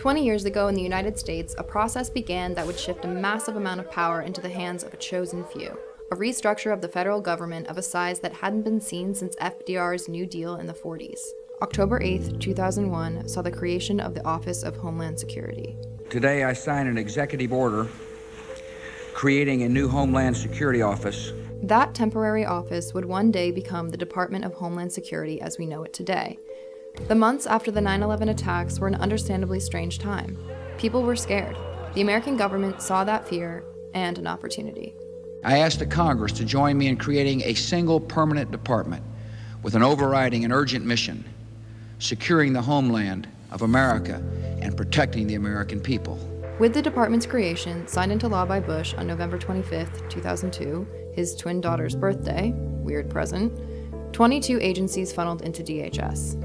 20 years ago in the United States, a process began that would shift a massive amount of power into the hands of a chosen few. A restructure of the federal government of a size that hadn't been seen since FDR's New Deal in the 40s. October 8, 2001 saw the creation of the Office of Homeland Security. Today I sign an executive order creating a new Homeland Security Office. That temporary office would one day become the Department of Homeland Security as we know it today. The months after the 9/11 attacks were an understandably strange time. People were scared. The American government saw that fear and an opportunity. I asked the Congress to join me in creating a single permanent department with an overriding and urgent mission, securing the homeland of America and protecting the American people. With the department's creation, signed into law by Bush on November 25, 2002, his twin daughter's birthday, weird present, 22 agencies funneled into DHS.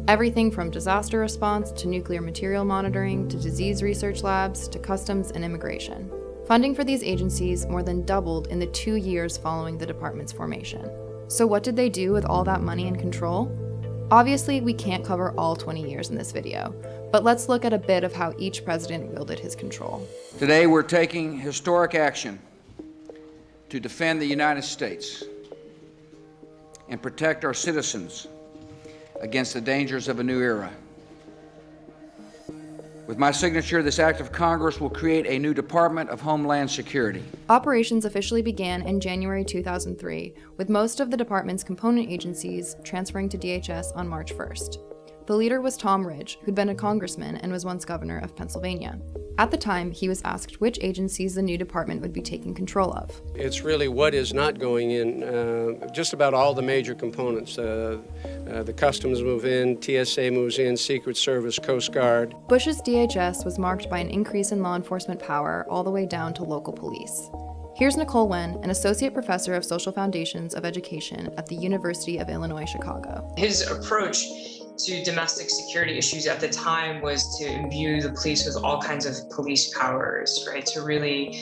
Everything from disaster response to nuclear material monitoring to disease research labs to customs and immigration. Funding for these agencies more than doubled in the 2 years following the department's formation. So what did they do with all that money and control? Obviously, we can't cover all 20 years in this video, but let's look at a bit of how each president wielded his control. Today we're taking historic action to defend the United States and protect our citizens against the dangers of a new era. With my signature, this act of Congress will create a new Department of Homeland Security. Operations officially began in January 2003, with most of the department's component agencies transferring to DHS on March 1st. The leader was Tom Ridge, who'd been a congressman and was once governor of Pennsylvania. At the time, he was asked which agencies the new department would be taking control of. It's really what is not going in, just about all the major components. The customs move in, TSA moves in, Secret Service, Coast Guard. Bush's DHS was marked by an increase in law enforcement power all the way down to local police. Here's Nicole Wen, an associate professor of social foundations of education at the University of Illinois, Chicago. His approach to domestic security issues at the time was to imbue the police with all kinds of police powers, right? To really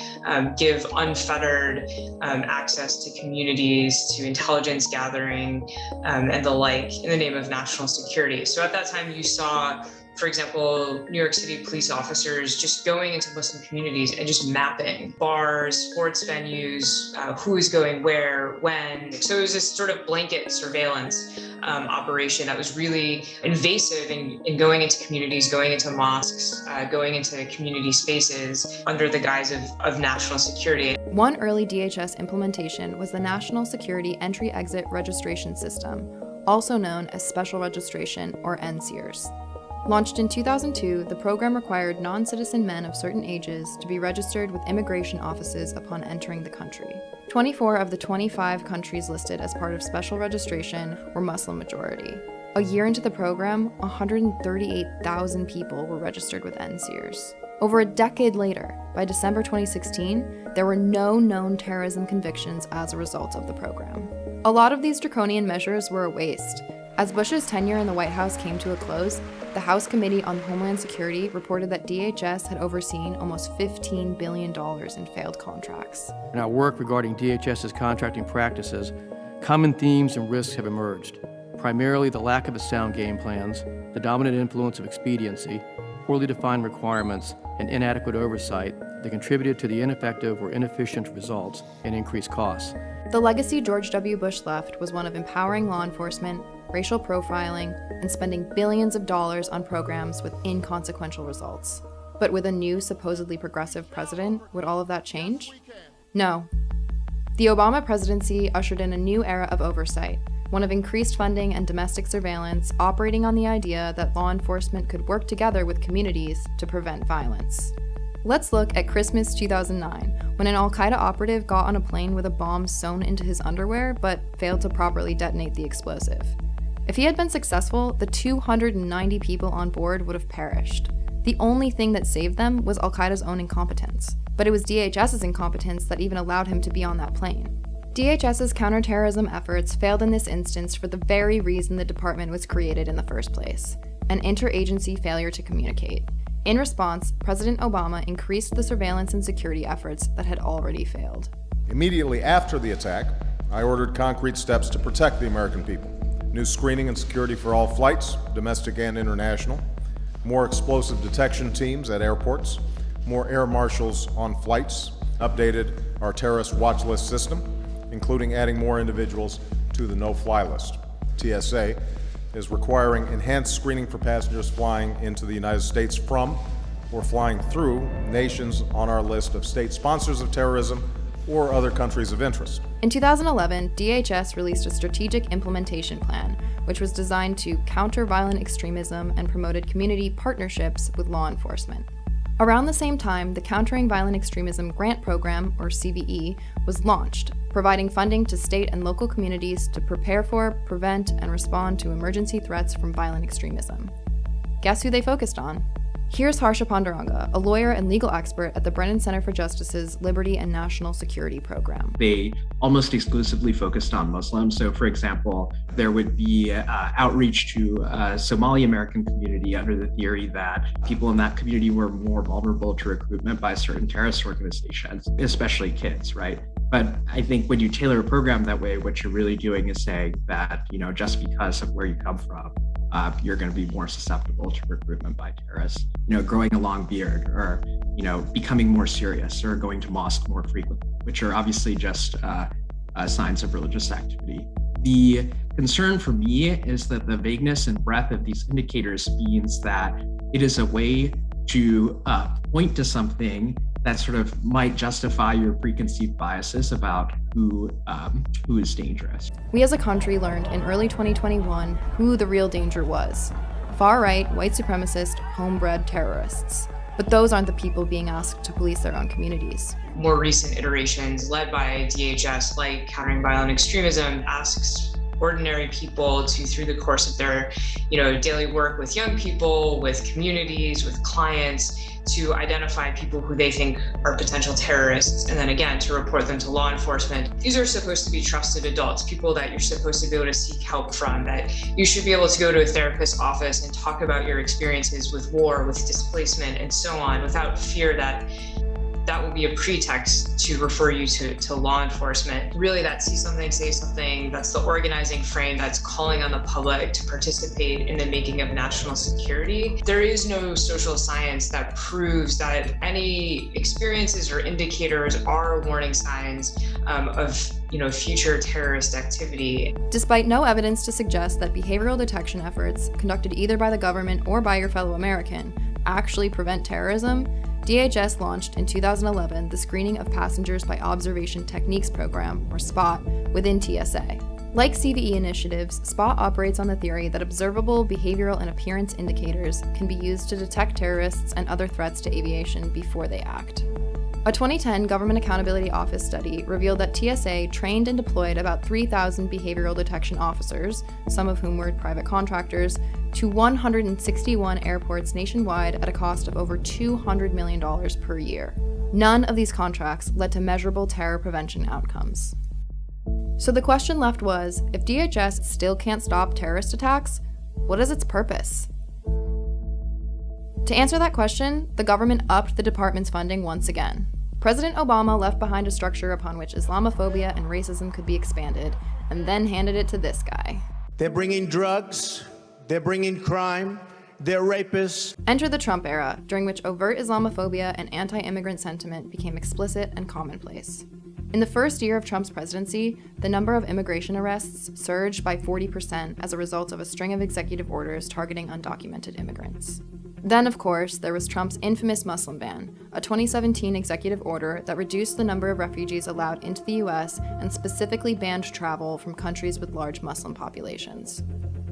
give unfettered access to communities, to intelligence gathering, and the like in the name of national security. So at that time you saw, for example, New York City police officers just going into Muslim communities and just mapping bars, sports venues, who is going where, when. So it was this sort of blanket surveillance operation that was really invasive in going into communities, going into mosques, going into community spaces under the guise of national security. One early DHS implementation was the National Security Entry-Exit Registration System, also known as Special Registration or NSEERS. Launched in 2002, the program required non-citizen men of certain ages to be registered with immigration offices upon entering the country. 24 of the 25 countries listed as part of special registration were Muslim majority. A year into the program, 138,000 people were registered with NSEERS. Over a decade later, by December 2016, there were no known terrorism convictions as a result of the program. A lot of these draconian measures were a waste. As Bush's tenure in the White House came to a close, the House Committee on Homeland Security reported that DHS had overseen almost $15 billion in failed contracts. In our work regarding DHS's contracting practices, common themes and risks have emerged. Primarily the lack of a sound game plans, the dominant influence of expediency, poorly defined requirements, and inadequate oversight that contributed to the ineffective or inefficient results and increased costs. The legacy George W. Bush left was one of empowering law enforcement, racial profiling, and spending billions of dollars on programs with inconsequential results. But with a new, supposedly progressive president, would all of that change? No. The Obama presidency ushered in a new era of oversight, one of increased funding and domestic surveillance, operating on the idea that law enforcement could work together with communities to prevent violence. Let's look at Christmas 2009, when an al-Qaeda operative got on a plane with a bomb sewn into his underwear but failed to properly detonate the explosive. If he had been successful, the 290 people on board would have perished. The only thing that saved them was al-Qaeda's own incompetence, but it was DHS's incompetence that even allowed him to be on that plane. DHS's counterterrorism efforts failed in this instance for the very reason the department was created in the first place: an interagency failure to communicate. In response, President Obama increased the surveillance and security efforts that had already failed. Immediately after the attack, I ordered concrete steps to protect the American people. New screening and security for all flights, domestic and international. more explosive detection teams at airports, more air marshals on flights, updated our terrorist watch list system, including adding more individuals to the no-fly list. TSA is requiring enhanced screening for passengers flying into the United States from or flying through nations on our list of state sponsors of terrorism or other countries of interest. In 2011, DHS released a strategic implementation plan, which was designed to counter violent extremism and promoted community partnerships with law enforcement. Around the same time, the Countering Violent Extremism Grant Program, or CVE, was launched, providing funding to state and local communities to prepare for, prevent, and respond to emergency threats from violent extremism. Guess who they focused on? Here's Harsha Panduranga, a lawyer and legal expert at the Brennan Center for Justice's Liberty and National Security Program. They almost exclusively focused on Muslims. So, for example, there would be outreach to Somali American community under the theory that people in that community were more vulnerable to recruitment by certain terrorist organizations, especially kids, right? But I think when you tailor a program that way, what you're really doing is saying that, just because of where you come from, you're going to be more susceptible to recruitment by terrorists. Growing a long beard, or becoming more serious, or going to mosque more frequently, which are obviously just signs of religious activity. The concern for me is that the vagueness and breadth of these indicators means that it is a way to point to something that sort of might justify your preconceived biases about who is dangerous. We as a country learned in early 2021 who the real danger was: far-right, white supremacist, homebred terrorists. But those aren't the people being asked to police their own communities. More recent iterations led by DHS, like Countering Violent Extremism, asks ordinary people to, through the course of their daily work with young people, with communities, with clients, to identify people who they think are potential terrorists, and then again to report them to law enforcement. These are supposed to be trusted adults, people that you're supposed to be able to seek help from, that you should be able to go to a therapist's office and talk about your experiences with war, with displacement, and so on, without fear that will be a pretext to refer you to law enforcement. Really, that see something, say something, that's the organizing frame that's calling on the public to participate in the making of national security. There is no social science that proves that any experiences or indicators are warning signs of future terrorist activity. Despite no evidence to suggest that behavioral detection efforts, conducted either by the government or by your fellow American, actually prevent terrorism, DHS launched in 2011 the Screening of Passengers by Observation Techniques program, or SPOT, within TSA. Like CVE initiatives, SPOT operates on the theory that observable behavioral and appearance indicators can be used to detect terrorists and other threats to aviation before they act. A 2010 Government Accountability Office study revealed that TSA trained and deployed about 3,000 behavioral detection officers, some of whom were private contractors, to 161 airports nationwide at a cost of over $200 million per year. None of these contracts led to measurable terror prevention outcomes. So the question left was, if DHS still can't stop terrorist attacks, what is its purpose? To answer that question, the government upped the department's funding once again. President Obama left behind a structure upon which Islamophobia and racism could be expanded, and then handed it to this guy. They're bringing drugs, they're bringing crime, they're rapists. Enter the Trump era, during which overt Islamophobia and anti-immigrant sentiment became explicit and commonplace. In the first year of Trump's presidency, the number of immigration arrests surged by 40% as a result of a string of executive orders targeting undocumented immigrants. Then, of course, there was Trump's infamous Muslim ban, a 2017 executive order that reduced the number of refugees allowed into the US and specifically banned travel from countries with large Muslim populations.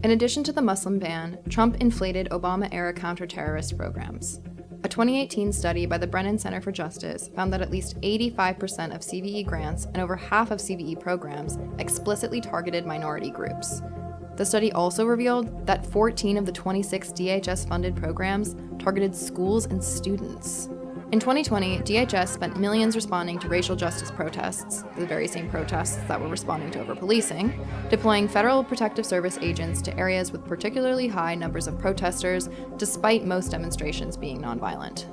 In addition to the Muslim ban, Trump inflated Obama-era counter-terrorist programs. A 2018 study by the Brennan Center for Justice found that at least 85% of CVE grants and over half of CVE programs explicitly targeted minority groups. The study also revealed that 14 of the 26 DHS-funded programs targeted schools and students. In 2020, DHS spent millions responding to racial justice protests, the very same protests that were responding to over-policing, deploying Federal Protective Service agents to areas with particularly high numbers of protesters, despite most demonstrations being nonviolent.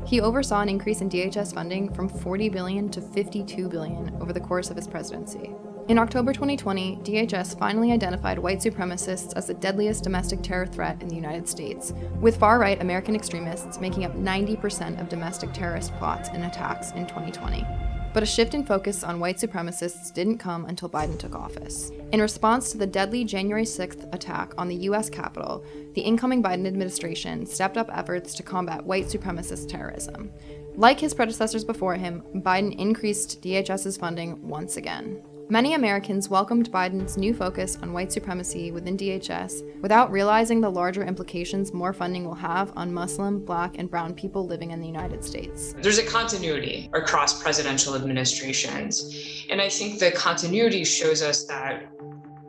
He oversaw an increase in DHS funding from $40 billion to $52 billion over the course of his presidency. In October 2020, DHS finally identified white supremacists as the deadliest domestic terror threat in the United States, with far-right American extremists making up 90% of domestic terrorist plots and attacks in 2020. But a shift in focus on white supremacists didn't come until Biden took office. In response to the deadly January 6th attack on the U.S. Capitol, the incoming Biden administration stepped up efforts to combat white supremacist terrorism. Like his predecessors before him, Biden increased DHS's funding once again. Many Americans welcomed Biden's new focus on white supremacy within DHS without realizing the larger implications more funding will have on Muslim, Black, and brown people living in the United States. There's a continuity across presidential administrations, and I think the continuity shows us that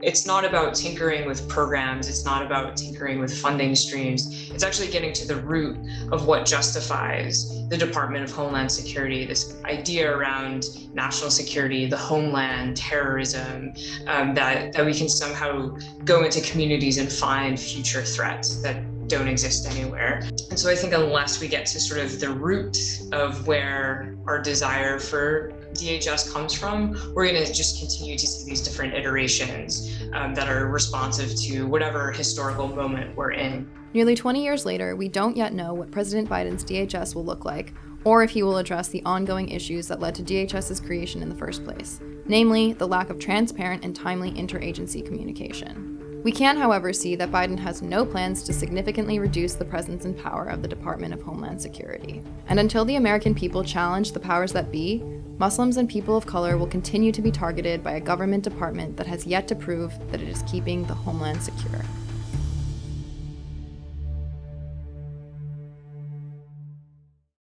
it's not about tinkering with programs, it's not about tinkering with funding streams, it's actually getting to the root of what justifies the Department of Homeland Security, this idea around national security, the homeland, terrorism, that we can somehow go into communities and find future threats that don't exist anywhere. And so I think unless we get to sort of the root of where our desire for DHS comes from, we're going to just continue to see these different iterations that are responsive to whatever historical moment we're in. Nearly 20 years later, we don't yet know what President Biden's DHS will look like, or if he will address the ongoing issues that led to DHS's creation in the first place, namely the lack of transparent and timely interagency communication. We can, however, see that Biden has no plans to significantly reduce the presence and power of the Department of Homeland Security. And until the American people challenge the powers that be, Muslims and people of color will continue to be targeted by a government department that has yet to prove that it is keeping the homeland secure.